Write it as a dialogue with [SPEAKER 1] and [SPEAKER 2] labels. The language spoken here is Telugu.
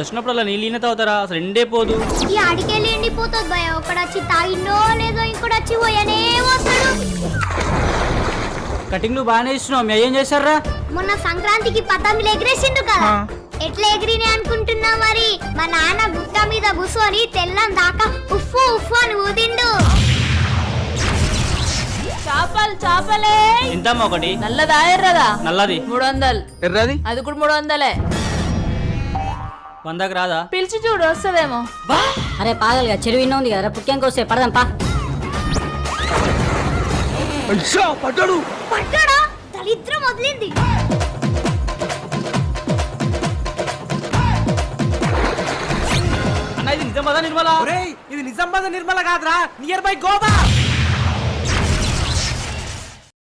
[SPEAKER 1] వచ్చినప్పుడు నీళ్ళు ఈయన తాగుతారా? అసలు ఎండే పోదు.
[SPEAKER 2] ఈ అడికెళ్ళి ఎండిపోతుంది భయ. ఒకడు వచ్చి తాగిండో లేదో ఇంకోటి వచ్చి పోయనే వస్తాడు.
[SPEAKER 1] కటింగ్ నువ్వు బాగానే ఇస్తున్నావు. మీ ఏం చేశారా?
[SPEAKER 2] మొన్న సంక్రాంతికి పతంగులు ఎగిరేసిండు కదా, ఎట్లా ఎగిరినే అనుకుంటున్నా మరి. మా నాన్న గుట్ట మీద కూర్చొని తెల్లం దాకా ఉఫ్ఫు ఉఫ్ఫు అని ఊదిండు.
[SPEAKER 3] చేపలే
[SPEAKER 1] ఇంతమ్మా ఒకటి?
[SPEAKER 3] నల్లదా ఎర్రదా?
[SPEAKER 1] నల్లది
[SPEAKER 3] 300.
[SPEAKER 4] ఎర్రది
[SPEAKER 3] అది కూడా 300.
[SPEAKER 1] 100కి రాదా?
[SPEAKER 3] పిలిచి చూడు వస్తుందేమో.
[SPEAKER 5] అరే పాగలుగా చెరువు ఇన్న ఉంది కదా, పుట్టింకి వస్తే పడదాం పా.
[SPEAKER 4] పడ్డాడు.
[SPEAKER 2] పడ్డాడా? దరిద్రం వదిలింది.
[SPEAKER 1] అన్న ఇది నిజమదా నిర్మల?
[SPEAKER 4] ఇది నిజామాబాద్ నిర్మల కాదురా, నియర్ బై గోవా.